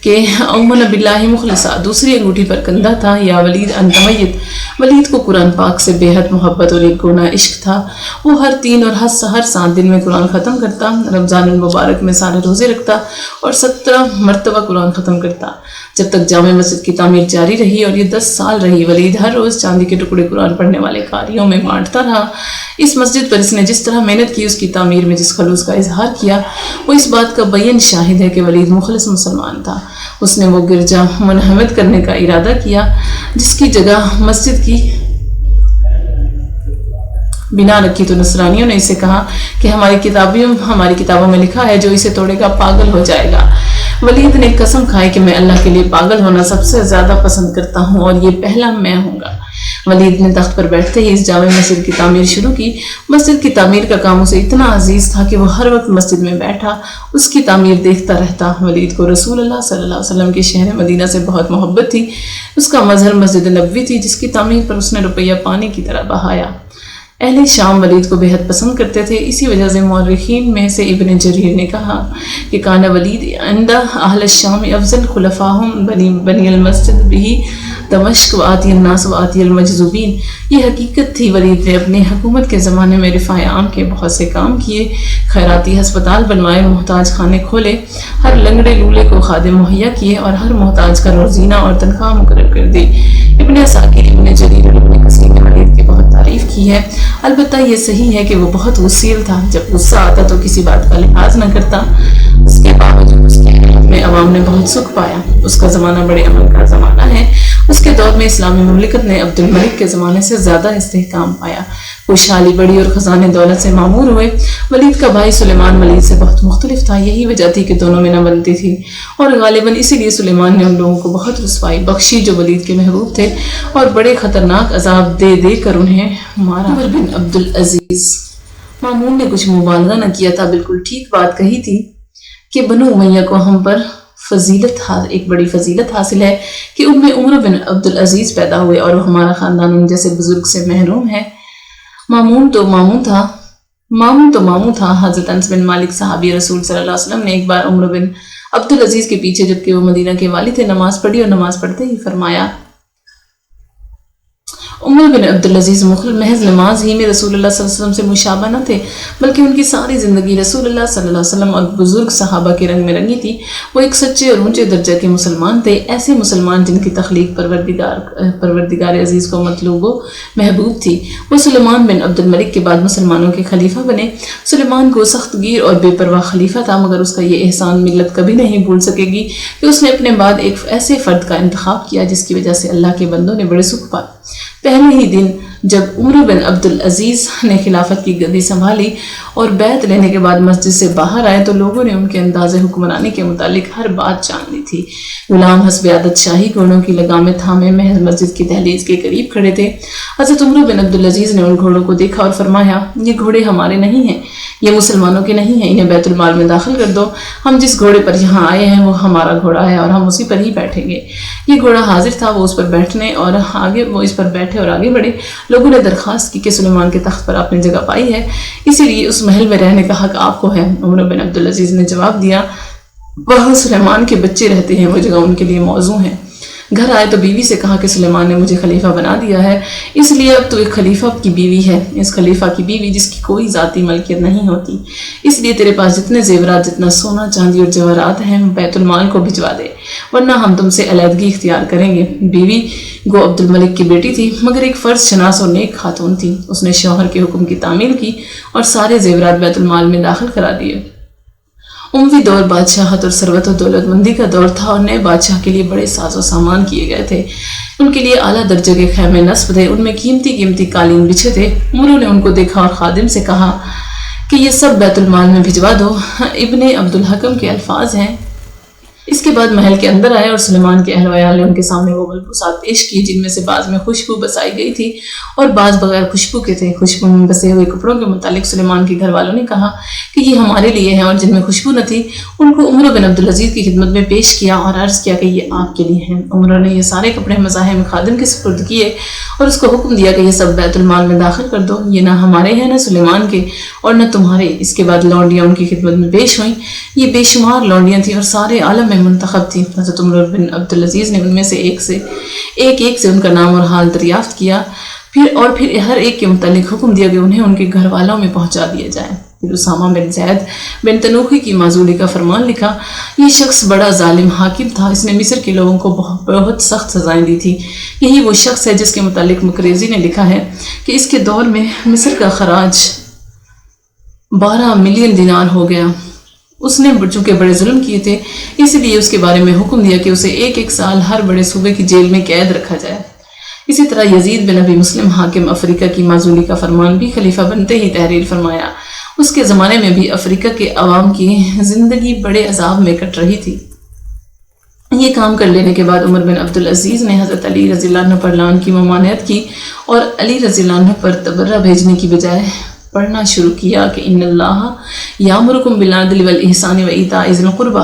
کہ اومن باللہ مخلصا، دوسری انگوٹھی پر کندہ تھا، یا ولید انت میت۔ ولید کو قرآن پاک سے بے حد محبت اور ایک گونا عشق تھا۔ وہ ہر 3 اور ہر 7 دن میں قرآن ختم کرتا، رمضان المبارک میں سارے روزے رکھتا اور 17 مرتبہ قرآن ختم کرتا۔ جب تک جامع مسجد کی تعمیر جاری رہی اور یہ 10 سال رہی، ولید ہر روز چاندی کے ٹکڑے قرآن پڑھنے والے قاریوں میں بانٹتا رہا۔ اس مسجد پر اس نے جس طرح محنت کی، اس کی تعمیر میں جس خلوص کا اظہار کیا، وہ اس بات کا بیان شاہد ہے کہ ولید مخلص مسلمان تھا۔ اس نے وہ گرجا منہدم کرنے کا ارادہ کیا جس کی جگہ مسجد کی بنا رکھی، تو نصرانیوں نے اسے کہا کہ ہماری کتابوں میں لکھا ہے جو اسے توڑے گا پاگل ہو جائے گا۔ ولید نے قسم کھائی کہ میں اللہ کے لیے پاگل ہونا سب سے زیادہ پسند کرتا ہوں اور یہ پہلا میں ہوں گا۔ ولید نے تخت پر بیٹھتے ہی اس جامع مسجد کی تعمیر شروع کی۔ مسجد کی تعمیر کا کام اسے اتنا عزیز تھا کہ وہ ہر وقت مسجد میں بیٹھا اس کی تعمیر دیکھتا رہتا۔ ولید کو رسول اللہ صلی اللہ علیہ وسلم کے شہر مدینہ سے بہت محبت تھی۔ اس کا مظہر مسجد نبوی تھی جس کی تعمیر پر اس نے روپیہ پانی کی طرح بہایا۔ اہل شام ولید کو بے حد پسند کرتے تھے۔ اسی وجہ سے مورخین میں سے ابن جریر نے کہا کہ کان ولید عند اہل الشام افضل خلفاہم بنی المسجد بھی دمشق و آتی الناس و آتی المجذوبین۔ یہ حقیقت تھی، ولید نے اپنی حکومت کے زمانے میں رفاع عام کے بہت سے کام کیے، خیراتی ہسپتال بنوائے، محتاج خانے کھولے، ہر لنگڑے لولے کو خادم مہیا کیے اور ہر محتاج کا روزینہ اور تنخواہ مقرر کر دی۔ ابن عساکر، ابن جریر اور ابن کثیر نے ولید کے بہت تعریف کی ہے۔ البتہ یہ صحیح ہے کہ وہ بہت غصیل تھا، جب غصہ آتا تو کسی بات کا لحاظ نہ کرتا۔ اس کے باوجود اس کے حکومت میں عوام نے بہت سکھ پایا۔ اس کا زمانہ بڑے امن کا زمانہ ہے۔ اس کے دور میں اسلامی مملکت نے عبد الملک کے زمانے سے زیادہ استحکام پایا۔ خوشحالی بڑی اور خزانے دولت سے معمور ہوئے۔ ولید کا بھائی سلیمان ولید سے بہت مختلف تھا، یہی وجہ تھی کہ دونوں میں نہ بنتی تھی، اور غالباً اسی لیے سلیمان نے ان لوگوں کو بہت رسوائی بخشی جو ولید کے محبوب تھے، اور بڑے خطرناک عذاب دے دے کر انہیں مارا۔ عمر بن عبد العزیز، مامون نے کچھ مبالغہ نہ کیا تھا، بالکل ٹھیک بات کہی تھی کہ بنو امیہ کو ہم پر ایک بڑی فضیلت حاصل ہے کہ ان میں عمر بن عبد العزیز پیدا ہوئے، اور ہمارا خاندان ان جیسے بزرگ سے محروم ہے۔ مامون تو مامون تھا۔ حضرت انس بن مالک صحابی رسول صلی اللہ علیہ وسلم نے ایک بار عمر بن عبد العزیز کے پیچھے جبکہ وہ مدینہ کے والی تھے نماز پڑھی، اور نماز پڑھتے ہی فرمایا، عمر بن عبد العزیز محض نماز ہی میں رسول اللہ صلی اللہ علیہ وسلم سے مشابہ نہ تھے، بلکہ ان کی ساری زندگی رسول اللہ صلی اللہ علیہ وسلم اور بزرگ صحابہ کے رنگ میں رنگی تھی۔ وہ ایک سچے اور اونچے درجہ کے مسلمان تھے، ایسے مسلمان جن کی تخلیق پروردگار عزیز کو مطلوب و محبوب تھی۔ وہ سلیمان بن عبد الملک کے بعد مسلمانوں کے خلیفہ بنے۔ سلیمان کو سخت گیر اور بے پرواہ خلیفہ تھا، مگر اس کا یہ احسان ملت کبھی نہیں بھول سکے گی کہ اس نے اپنے بعد ایک ایسے فرد کا انتخاب کیا جس کی وجہ سے اللہ کے بندوں نے بڑے سکھ پائے۔ پہلے ہی دن جب عمر بن عبد العزیز نے خلافت کی گدی سنبھالی اور بیعت لینے کے بعد مسجد سے باہر آئے تو لوگوں نے ان کے انداز حکمرانی کے متعلق ہر بات جان لی تھی۔ غلام حسب عادت شاہی گھوڑوں کی لگامیں تھامے محض مسجد کی دہلیز کے قریب کھڑے تھے۔ حضرت عمر بن عبد العزیز نے ان گھوڑوں کو دیکھا اور فرمایا، یہ گھوڑے ہمارے نہیں ہیں، یہ مسلمانوں کے نہیں ہیں، انہیں بیت المال میں داخل کر دو۔ ہم جس گھوڑے پر یہاں آئے ہیں وہ ہمارا گھوڑا ہے اور ہم اسی پر ہی بیٹھیں گے۔ یہ گھوڑا حاضر تھا، وہ اس پر بیٹھے اور آگے بڑھے۔ لوگوں نے درخواست کی کہ سلیمان کے تخت پر آپ نے جگہ پائی ہے، اسی لیے اس محل میں رہنے کا حق آپ کو ہے۔ عمر بن عبد العزیز نے جواب دیا، وہاں سلیمان کے بچے رہتے ہیں، وہ جگہ ان کے لیے موزوں ہے۔ گھر آئے تو بیوی سے کہا کہ سلیمان نے مجھے خلیفہ بنا دیا ہے، اس لیے اب تو ایک خلیفہ کی بیوی ہے، اس خلیفہ کی بیوی جس کی کوئی ذاتی ملکیت نہیں ہوتی، اس لیے تیرے پاس جتنے زیورات، جتنا سونا چاندی اور جواہرات ہیں بیت المال کو بھجوا دے، ورنہ ہم تم سے علیحدگی اختیار کریں گے۔ بیوی گو عبد الملک کی بیٹی تھی، مگر ایک فرض شناس اور نیک خاتون تھی۔ اس نے شوہر کے حکم کی تعمیل کی اور سارے زیورات بیت المال میں داخل کرا دیے۔ اموی دور بادشاہت اور ثروت و دولت مندی کا دور تھا، اور نئے بادشاہ کے لیے بڑے ساز و سامان کیے گئے تھے۔ ان کے لیے اعلیٰ درجے کے خیمے نصب تھے، ان میں قیمتی قالین بچھے تھے۔ عمر نے ان کو دیکھا اور خادم سے کہا کہ یہ سب بیت المال میں بھجوا دو۔ ابن عبد الحکم کے الفاظ ہیں۔ اس کے بعد محل کے اندر آئے اور سلیمان کے اہل ویال نے ان کے سامنے وہ ملبوسات پیش کی جن میں سے بعض میں خوشبو بسائی گئی تھی اور بعض بغیر خوشبو کے تھے۔ خوشبو میں بسے ہوئے کپڑوں کے متعلق سلیمان کے گھر والوں نے کہا کہ یہ ہمارے لیے ہیں، اور جن میں خوشبو نہ تھی ان کو عمر بن عبد العزیز کی خدمت میں پیش کیا اور عرض کیا کہ یہ آپ کے لیے ہیں۔ عمر نے یہ سارے کپڑے مزاحم خادم کے سپرد کیے اور اس کو حکم دیا کہ یہ سب بیت المال میں داخل کر دو، یہ نہ ہمارے ہیں نہ سلیمان کے اور نہ تمہارے۔ اس کے بعد لونڈیاں ان کی خدمت میں پیش ہوئیں، یہ بے شمار لونڈیاں تھیں اور سارے عالم میں منتخب تھیں۔ حضرت عمر بن عبد العزیز نے ان میں سے ایک سے ان کا نام اور حال دریافت کیا، پھر ہر ایک کے متعلق حکم دیا کہ انہیں ان کے گھر والوں میں پہنچا دیا جائے۔ پھر اسامہ بن زید بن تنوخی کی معزولی کا فرمان لکھا۔ یہ شخص بڑا ظالم حاکم تھا، اس نے مصر کے لوگوں کو بہت سخت سزائیں دی تھی۔ یہی وہ شخص ہے جس کے متعلق مکریزی نے لکھا ہے کہ اس کے دور میں مصر کا خراج 12 ملین دینار ہو گیا۔ اس نے چونکہ بڑے ظلم کیے تھے، اس لیے اس کے بارے میں حکم دیا کہ اسے ایک سال ہر بڑے صوبے کی جیل میں قید رکھا جائے۔ اسی طرح یزید بن ابی مسلم حاکم افریقہ کی معزولی کا فرمان بھی خلیفہ بنتے ہی تحریر فرمایا۔ اس کے زمانے میں بھی افریقہ کے عوام کی زندگی بڑے عذاب میں کٹ رہی تھی۔ یہ کام کر لینے کے بعد عمر بن عبد العزیز نے حضرت علی رضی اللہ عنہ پر لعن کی ممانعت کی اور علی رضی اللہ عنہ پر تبرہ بھیجنے کی بجائے پڑھنا شروع کیا کہ ان اللہ یامرکم بالعدل والاحسان وایتاء ذی القربی۔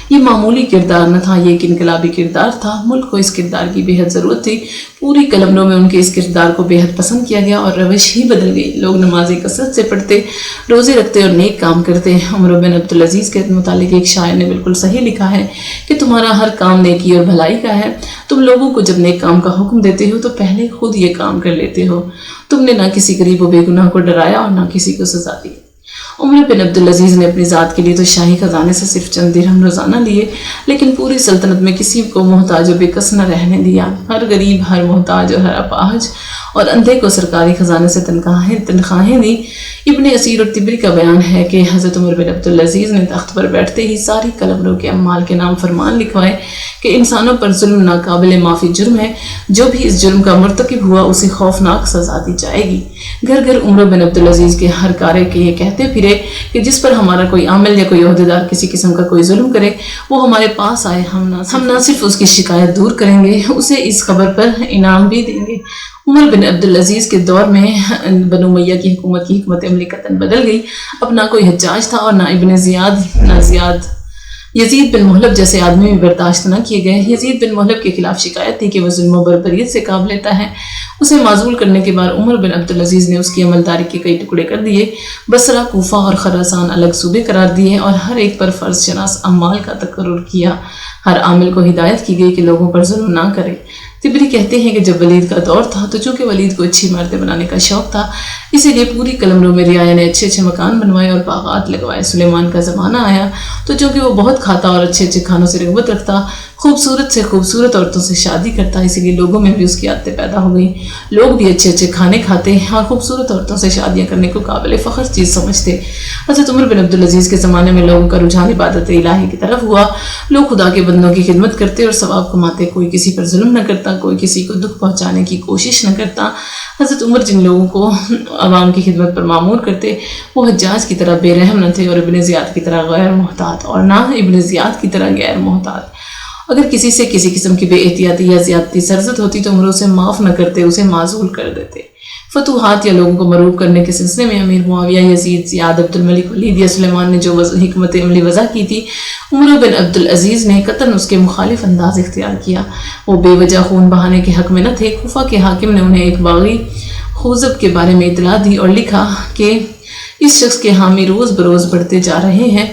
یہ معمولی کردار نہ تھا، یہ ایک انقلابی کردار تھا۔ ملک کو اس کردار کی بے حد ضرورت تھی۔ پوری قلمرو میں ان کے اس کردار کو بے حد پسند کیا گیا اور روش ہی بدل گئی۔ لوگ نمازیں کثرت سے پڑھتے، روزے رکھتے اور نیک کام کرتے۔ عمر بن عبد العزیز کے متعلق ایک شاعر نے بالکل صحیح لکھا ہے کہ تمہارا ہر کام نیکی اور بھلائی کا ہے۔ تم لوگوں کو جب نیک کام کا حکم دیتے ہو تو پہلے خود یہ کام کر لیتے ہو۔ تم نے نہ کسی غریب و بے گناہ کو ڈرایا اور نہ کسی کو سزا دی۔ عمر بن عبد العزیز نے اپنی ذات کے لیے تو شاہی خزانے سے صرف چند درہم روزانہ لیے، لیکن پوری سلطنت میں کسی کو محتاج و بے کس نہ رہنے دیا۔ ہر غریب، ہر محتاج اور ہر اپاہج اور اندھے کو سرکاری خزانے سے تنخواہیں دی۔ ابن اسیر اور طبری کا بیان ہے کہ حضرت عمر بن عبدالعزیز نے تخت پر بیٹھتے ہی ساری قلمرو کے عمال کے نام فرمان لکھوائے کہ انسانوں پر ظلم ناقابل معافی جرم ہے، جو بھی اس جرم کا مرتکب ہوا اسے خوفناک سزا دی جائے گی۔ گھر گھر عمر بن عبدالعزیز کے ہر کارے کے یہ کہتے پھرے کہ جس پر ہمارا کوئی عامل یا کوئی عہدیدار کسی قسم کا کوئی ظلم کرے وہ ہمارے پاس آئے، ہم نہ صرف اس کی شکایت دور کریں گے، اسے اس خبر پر انعام بھی دیں گے۔ عمر بن عبدالعزیز کے دور میں بنو امیہ کی حکومت کی حکمت عملی قطعاً بدل گئی۔ اب نہ کوئی حجاج تھا اور نہ ابن زیاد، نہ یزید بن محلب جیسے آدمی بھی برداشت نہ کیے گئے۔ یزید بن محلب کے خلاف شکایت تھی کہ وہ ظلم و بربریت سے کام لیتا ہے۔ اسے معزول کرنے کے بعد عمر بن عبدالعزیز نے اس کی عملداری کے کئی ٹکڑے کر دیے، بصرہ، کوفہ اور خراسان الگ صوبے قرار دیے اور ہر ایک پر فرض شناس عمال کا تقرر کیا۔ ہر عامل کو ہدایت کی گئی کہ لوگوں پر ظلم نہ کرے۔ طبری کہتے ہیں کہ جب ولید کا دور تھا تو چونکہ ولید کو اچھی عمارتیں بنانے کا شوق تھا، اسی لیے پوری قلمرو میں رعایا نے اچھے اچھے مکان بنوائے اور باغات لگوائے۔ سلیمان کا زمانہ آیا تو چونکہ وہ بہت کھاتا اور اچھے اچھے کھانوں سے رغبت رکھتا، خوبصورت سے خوبصورت عورتوں سے شادی کرتا، اسی لیے لوگوں میں بھی اس کی عادتیں پیدا ہو گئی۔ لوگ بھی اچھے اچھے کھانے کھاتے اور خوبصورت عورتوں سے شادیاں کرنے کو قابل فخر چیز سمجھتے۔ حضرت عمر بن عبدالعزیز کے زمانے میں لوگوں کا رجحان عبادت الہی کی طرف ہوا۔ لوگ خدا کے بندوں کی خدمت کرتے اور ثواب کماتے، کوئی کسی پر ظلم نہ کرتا، کوئی کسی کو دکھ پہنچانے کی کوشش نہ کرتا۔ حضرت عمر جن لوگوں کو عوام کی خدمت پر معمور کرتے وہ حجاج کی طرح بے رحم نہ تھے اور ابن زیاد کی طرح غیر محتاط، اور نہ ابن زیاد کی طرح غیر محتاط۔ اگر کسی سے کسی قسم کی بے احتیاطی یا زیادتی سرزد ہوتی تو عمر اسے معاف نہ کرتے، اسے معزول کر دیتے۔ فتوحات یا لوگوں کو مروب کرنے کے سلسلے میں امیر معاویہ، یزید، زیاد، عبد الملک، ولید یا سلیمان نے جو حکمت عملی وضع کی تھی، عمر بن عبدالعزیز نے قطعاً اس کے مخالف انداز اختیار کیا۔ وہ بے وجہ خون بہانے کے حق میں نہ تھے۔ کوفہ کے حاکم نے انہیں ایک باغی خوذب کے بارے میں اطلاع دی اور لکھا کہ اس شخص کے حامی روز بروز بڑھتے جا رہے ہیں۔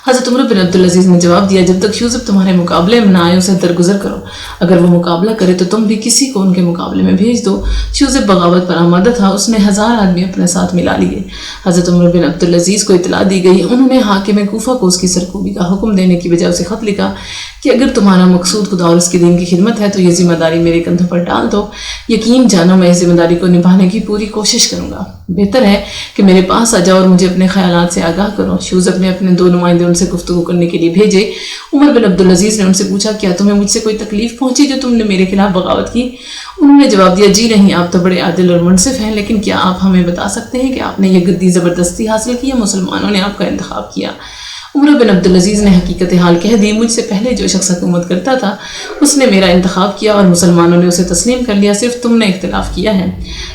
حضرت عمر بن عبدالعزیز نے جواب دیا، جب تک خوذب تمہارے مقابلے میں نہ آئے اسے درگزر کرو، اگر وہ مقابلہ کرے تو تم بھی کسی کو ان کے مقابلے میں بھیج دو۔ خوذب بغاوت پر آمادہ تھا، اس نے 1000 آدمی اپنے ساتھ ملا لیے۔ حضرت عمر بن عبدالعزیز کو اطلاع دی گئی، انہوں نے حاکم کوفہ کو اس کی سرکوبی کا حکم دینے کی بجائے اسے خط لکھا کہ اگر تمہارا مقصود خدا اور اس کے دین کی خدمت ہے تو یہ ذمہ داری میرے کندھوں پر ڈال دو۔ یقین جانو میں اس ذمہ داری کو نبھانے کی پوری کوشش کروں گا۔ بہتر ہے کہ میرے پاس آ جاؤ اور مجھے اپنے خیالات سے آگاہ کرو۔ خوذب نے اپنے 2 نمائندے ان سے گفتگو کرنے کے لیے بھیجے۔ عمر بن عبدالعزیز نے ان سے پوچھا، کیا تمہیں مجھ سے کوئی تکلیف پہنچی جو تم نے میرے خلاف بغاوت کی؟ انہوں نے جواب دیا، جی نہیں، آپ تو بڑے عادل اور منصف ہیں، لیکن کیا آپ ہمیں بتا سکتے ہیں کہ آپ نے یہ گدی زبردستی حاصل کی یا مسلمانوں نے آپ کا انتخاب کیا؟ عمر بن عبدالعزیز نے حقیقت حال کہہ دی، مجھ سے پہلے جو شخص حکومت کرتا تھا اس نے میرا انتخاب کیا اور مسلمانوں نے اسے تسلیم کر لیا، صرف تم نے اختلاف کیا ہے۔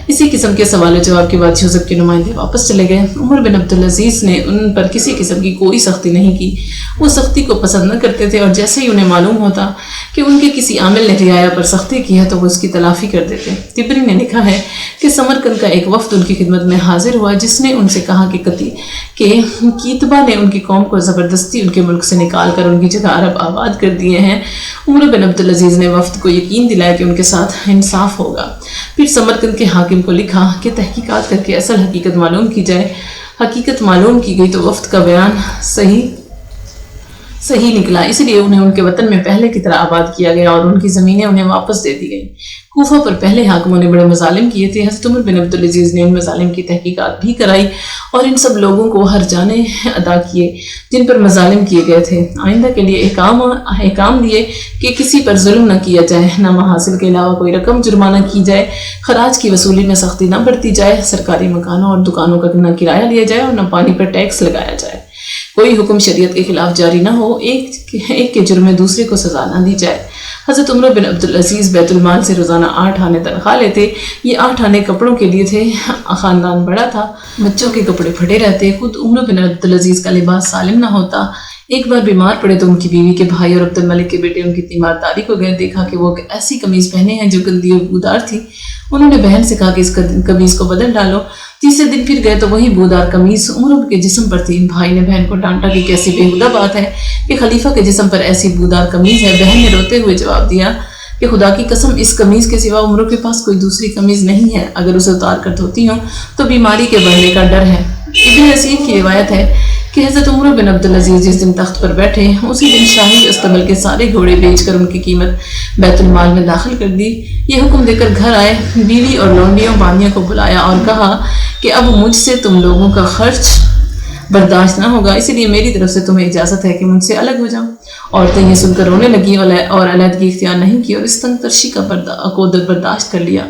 اسی قسم کے سوال و جواب کے بعد خوذب کے نمائندے واپس چلے گئے۔ عمر بن عبدالعزیز نے ان پر کسی قسم کی کوئی سختی نہیں کی، وہ سختی کو پسند نہ کرتے تھے اور جیسے ہی انہیں معلوم ہوتا کہ ان کے کسی عامل نے رعایا پر سختی کی ہے تو وہ اس کی تلافی کر دیتے۔ طبری نے لکھا ہے کہ سمرقند کا ایک وفد ان کی خدمت میں حاضر ہوا جس نے ان سے کہا کہ کیتبہ نے ان کی قوم کو زبردستی ان کے ملک سے نکال کر ان کی جگہ عرب آباد کر دیے ہیں۔ عمر بن عبدالعزیز نے وفد کو یقین دلایا کہ ان کے ساتھ انصاف ہوگا۔ پھر سمرقند کے حاکم کو لکھا کہ تحقیقات کر کے اصل حقیقت معلوم کی جائے۔ حقیقت معلوم کی گئی تو وفد کا بیان صحیح نکلا، اس لیے انہیں ان کے وطن میں پہلے کی طرح آباد کیا گیا اور ان کی زمینیں انہیں واپس دے دی گئیں۔ کوفہ پر پہلے حاکموں نے بڑے مظالم کیے تھے، حضرت عمر بن عبدالعزیز نے ان مظالم کی تحقیقات بھی کرائی اور ان سب لوگوں کو ہر جانے ادا کیے جن پر مظالم کیے گئے تھے۔ آئندہ کے لیے احکام دیے کہ کسی پر ظلم نہ کیا جائے، نہ محاصل کے علاوہ کوئی رقم جرمانہ کی جائے، خراج کی وصولی میں سختی نہ برتی جائے، سرکاری مکانوں اور دکانوں کا نہ کرایہ لیا جائے اور نہ پانی پر ٹیکس لگایا جائے، کوئی حکم شریعت کے خلاف جاری نہ ہو، ایک کے جرم میں دوسرے کو سزا نہ دی جائے۔ حضرت عمر بن عبدالعزیز بیت المال سے روزانہ 8 آنے تنخواہ لیتے۔ یہ 8 آنے کپڑوں کے لیے تھے، خاندان بڑا تھا، بچوں کے کپڑے پھٹے رہتے، خود عمر بن عبدالعزیز کا لباس سالم نہ ہوتا۔ ایک بار بیمار پڑے تو ان کی بیوی کے بھائی اور عبد الملک کے بیٹے ان کی تیمارداری کو گئے، دیکھا کہ وہ ایسی قمیض پہنے ہیں جو گندی اور بودار تھی۔ انہوں نے بہن سے کہا کہ اس قمیض کو بدل ڈالو۔ تیسرے دن پھر گئے تو وہی بودار قمیض عمر کے جسم پر تھی۔ بھائی نے بہن کو ڈانٹا کہ کیسی بےہودہ بات ہے کہ خلیفہ کے جسم پر ایسی بودار قمیض ہے۔ بہن نے روتے ہوئے جواب دیا کہ خدا کی قسم اس قمیض کے سوا عمر کے پاس کوئی دوسری قمیض نہیں ہے، اگر اسے اتار کر دھوتی ہوں تو بیماری کے بڑھنے کا ڈر ہے۔ ابن اسیر کی روایت ہے کہ حضرت عمر بن عبدالعزیز جس دن تخت پر بیٹھے اسی دن شاہی استبل کے سارے گھوڑے بیچ کر ان کی قیمت بیت المال میں داخل کر دی۔ یہ حکم دے کر گھر آئے، بیوی اور لونڈیوں بانیوں کو بلایا اور کہا کہ اب مجھ سے تم لوگوں کا خرچ برداشت نہ ہوگا، اسی لیے میری طرف سے تمہیں اجازت ہے کہ مجھ سے الگ ہو جاؤ۔ عورتیں یہ سن کر رونے لگیں اور علیحدگی اختیار نہیں کی اور اس تنگ ترشی کا برداشت کر لیا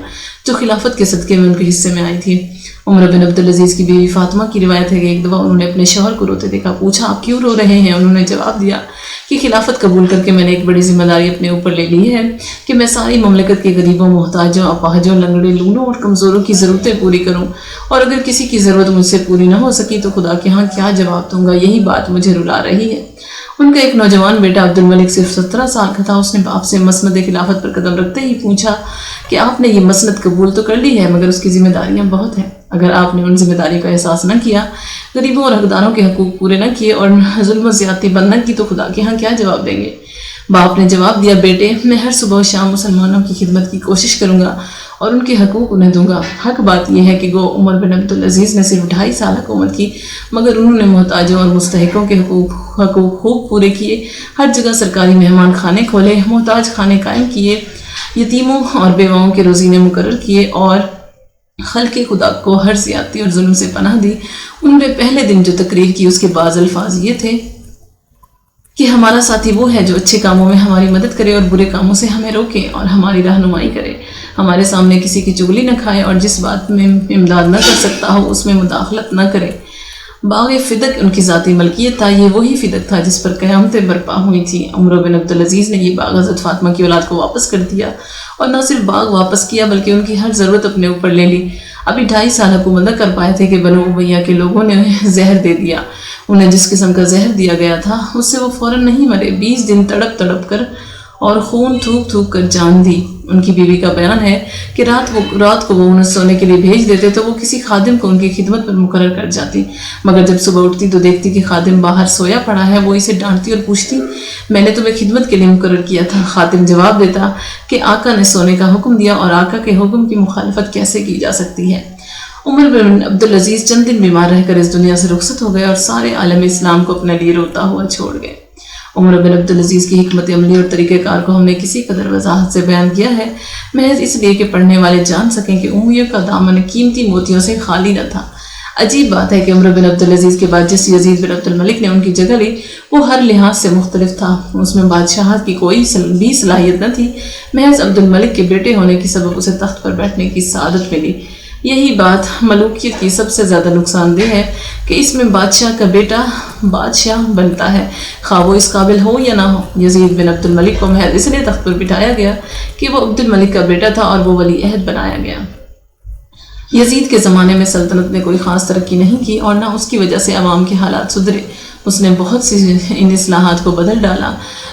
جو خلافت کے صدقے میں ان کے حصے میں آئی تھی۔ عمر بن عبدالعزیز کی بیوی فاطمہ کی روایت ہے کہ ایک دفعہ انہوں نے اپنے شوہر کو روتے دیکھا، پوچھا آپ کیوں رو رہے ہیں؟ انہوں نے جواب دیا کہ خلافت قبول کر کے میں نے ایک بڑی ذمہ داری اپنے اوپر لے لی ہے کہ میں ساری مملکت کے غریبوں، محتاجوں، اپاہجوں، لنگڑے، لونڈوں اور کمزوروں کی ضرورتیں پوری کروں، اور اگر کسی کی ضرورت مجھ سے پوری نہ ہو سکی تو خدا کے ہاں کیا جواب دوں گا، یہی بات مجھے رلا رہی ہے۔ ان کا ایک نوجوان بیٹا عبد الملک صرف 17 سال کا تھا۔ اس نے باپ سے مسند خلافت پر قدم رکھتے ہی پوچھا کہ آپ نے یہ مسند قبول تو کر لی ہے مگر اس کی ذمہ داریاں بہت ہیں، اگر آپ نے ان ذمہ داریوں کا احساس نہ کیا، غریبوں اور حقداروں کے حقوق پورے نہ کیے اور ظلم و زیادتی بند نہ کی تو خدا کے ہاں کیا جواب دیں گے؟ باپ نے جواب دیا بیٹے میں ہر صبح و شام مسلمانوں کی خدمت کی کوشش کروں گا اور ان کے حقوق انہیں دوں گا۔ حق بات یہ ہے کہ گو عمر بن عبدالعزیز نے صرف 2.5 سال حکومت کی مگر انہوں نے محتاجوں اور مستحقوں کے حقوق خوب پورے کیے، ہر جگہ سرکاری مہمان خانے کھولے، محتاج خانے قائم کیے، یتیموں اور بیواؤں کے روزینے مقرر کیے اور خلق خدا کو ہر زیادتی اور ظلم سے پناہ دی۔ انہوں نے پہلے دن جو تقریر کی اس کے بعض الفاظ یہ تھے کہ ہمارا ساتھی وہ ہے جو اچھے کاموں میں ہماری مدد کرے اور برے کاموں سے ہمیں روکے اور ہماری رہنمائی کرے، ہمارے سامنے کسی کی چغلی نہ کھائے اور جس بات میں امداد نہ کر سکتا ہو اس میں مداخلت نہ کرے۔ باغ فدق ان کی ذاتی ملکیت تھا، یہ وہی فدق تھا جس پر قیامتیں برپا ہوئی تھیں۔ عمر بن عبدالعزیز نے یہ باغ حضرت فاطمہ کی اولاد کو واپس کر دیا اور نہ صرف باغ واپس کیا بلکہ ان کی ہر ضرورت اپنے اوپر لے لی۔ ابھی 2.5 سال حکومت نہ کر پائے تھے کہ بنو امیہ کے لوگوں نے زہر دے دیا۔ انہیں جس قسم کا زہر دیا گیا تھا اس سے وہ فوراً نہیں مرے، 20 دن تڑپ تڑپ کر اور خون تھوک تھوک کر جان دی۔ ان کی بیوی کا بیان ہے کہ رات کو وہ انہیں سونے کے لیے بھیج دیتے تو وہ کسی خادم کو ان کی خدمت پر مقرر کر جاتی، مگر جب صبح اٹھتی تو دیکھتی کہ خادم باہر سویا پڑا ہے۔ وہ اسے ڈانٹتی اور پوچھتی میں نے تمہیں خدمت کے لیے مقرر کیا تھا۔ خادم جواب دیتا کہ آقا نے سونے کا حکم دیا اور آقا کے حکم کی مخالفت کیسے کی جا سکتی ہے۔ عمر بن عبدالعزیز چند دن بیمار رہ کر اس دنیا سے رخصت ہو گئے اور سارے عالم اسلام کو اپنے لیے روتا ہوا چھوڑ گئے۔ عمر بن عبدالعزیز کی حکمت عملی اور طریقہ کار کو ہم نے کسی قدر وضاحت سے بیان کیا ہے، محض اس لیے کہ پڑھنے والے جان سکیں کہ امیوں کا دامن قیمتی موتیوں سے خالی نہ تھا۔ عجیب بات ہے کہ عمر بن عبدالعزیز کے بعد جس یزید بن عبد الملک نے ان کی جگہ لی وہ ہر لحاظ سے مختلف تھا، اس میں بادشاہت کی کوئی بھی صلاحیت نہ تھی، محض عبد الملک کے بیٹے ہونے کی سبب اسے تخت پر بیٹھنے کی سعادت ملی۔ یہی بات ملوکیت کی سب سے زیادہ نقصان دہ ہے کہ اس میں بادشاہ کا بیٹا بادشاہ بنتا ہے، خواہ وہ اس قابل ہو یا نہ ہو۔ یزید بن عبد الملک کو محض اس لیے تخت پر بٹھایا گیا کہ وہ عبد الملک کا بیٹا تھا اور وہ ولی عہد بنایا گیا۔ یزید کے زمانے میں سلطنت نے کوئی خاص ترقی نہیں کی اور نہ اس کی وجہ سے عوام کے حالات سدھرے۔ اس نے بہت سی ان اصلاحات کو بدل ڈالا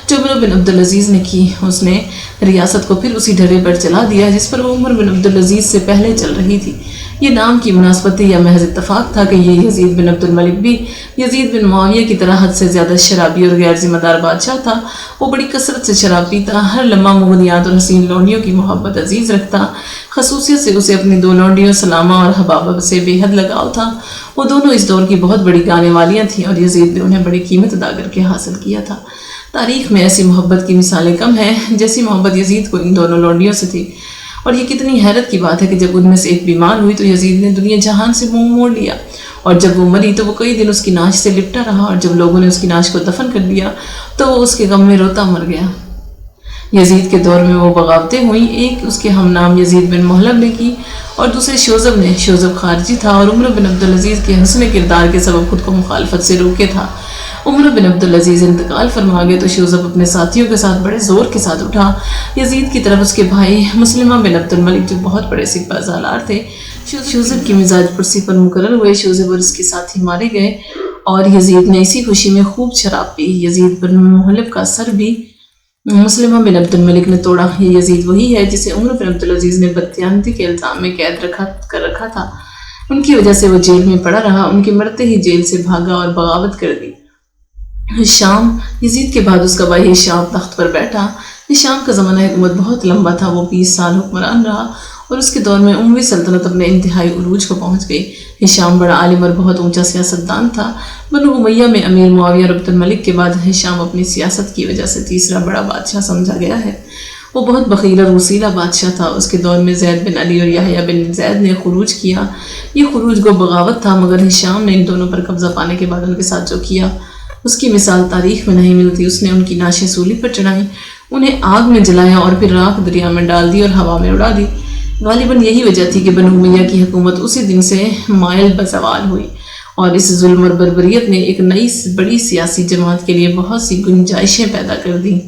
جو عمر بن عبدالعزیز نے کی۔ اس نے ریاست کو پھر اسی ڈھرے پر چلا دیا جس پر وہ عمر بن عبدالعزیز سے پہلے چل رہی تھی۔ یہ نام کی مناسبت یا محض اتفاق تھا کہ یہ یزید بن عبد الملک بھی یزید بن معاویہ کی طرح حد سے زیادہ شرابی اور غیر ذمہ دار بادشاہ تھا۔ وہ بڑی کثرت سے شراب پیتا، ہر لمحہ مغنیات اور حسین لونڈیوں کی محبت عزیز رکھتا، خصوصیت سے اسے اپنی 2 لونڈیوں سلامہ اور حبابہ سے بے حد لگاؤ تھا۔ وہ دونوں اس دور کی بہت بڑی گانے والیاں تھیں اور یزید نے انہیں بڑی قیمت ادا کر کے حاصل کیا تھا۔ تاریخ میں ایسی محبت کی مثالیں کم ہیں جیسی محبت یزید کو ان دونوں لونڈیوں سے تھی، اور یہ کتنی حیرت کی بات ہے کہ جب ان میں سے ایک بیمار ہوئی تو یزید نے دنیا جہان سے منہ موڑ لیا، اور جب وہ مری تو وہ کئی دن اس کی ناش سے لپٹا رہا، اور جب لوگوں نے اس کی ناش کو دفن کر دیا تو وہ اس کے غم میں روتا مر گیا۔ یزید کے دور میں وہ بغاوتیں ہوئیں، ایک اس کے ہم نام یزید بن محلب نے کی اور دوسرے شوذب نے۔ شوذب خارجی تھا اور عمر بن عبدالعزیز کے حسن کردار کے سبب خود کو مخالفت سے روکے تھا۔ عمر بن عبدالعزیز انتقال فرما گئے تو شوذب اپنے ساتھیوں کے ساتھ بڑے زور کے ساتھ اٹھا یزید کی طرف۔ اس کے بھائی مسلمہ بن عبد الملک جو بہت بڑے سپہ سالار تھے شوذب کی مزاج پرسی پر مقرر ہوئے۔ شوذب اور اس کے ساتھی مارے گئے اور یزید نے اسی خوشی میں خوب شراب پی۔ یزید بن محلب کا سر بھی مسلمہ بن عبد الملک نے توڑا۔ یہ یزید وہی ہے جسے عمر بن عبدالعزیز نے بددیانتی کے الزام میں قید کر رکھا تھا۔ ان کی وجہ سے وہ جیل میں پڑا رہا، ان کے مرتے ہی جیل سے بھاگا اور بغاوت کر دی۔ شام یزید کے بعد اس کا بھائی ہشام تخت پر بیٹھا۔ ہشام کا زمانہ حکومت بہت لمبا تھا، وہ 20 سال حکمران رہا اور اس کے دور میں اموی سلطنت اپنے انتہائی عروج کو پہنچ گئی۔ ہشام بڑا عالم اور بہت اونچا سیاستدان تھا۔ بنو امیہ میں امیر معاویہ اور عبد الملک کے بعد ہشام اپنی سیاست کی وجہ سے تیسرا بڑا بادشاہ سمجھا گیا ہے۔ وہ بہت بخیل اور وسیلہ بادشاہ تھا۔ اس کے دور میں زید بن علی اور یحییٰ بن زید نے خروج کیا۔ یہ خروج گو بغاوت تھا، مگر ہشام نے ان دونوں پر قبضہ پانے کے بعد ان کے ساتھ جو کیا اس کی مثال تاریخ میں نہیں ملتی۔ اس نے ان کی نعشیں سولی پر چڑھائیں، انہیں آگ میں جلایا اور پھر راکھ دریا میں ڈال دی اور ہوا میں اڑا دی۔ غالباً یہی وجہ تھی کہ بنو امیہ کی حکومت اسی دن سے مائل بزوال ہوئی، اور اس ظلم اور بربریت نے ایک نئی بڑی سیاسی جماعت کے لیے بہت سی گنجائشیں پیدا کر دیں۔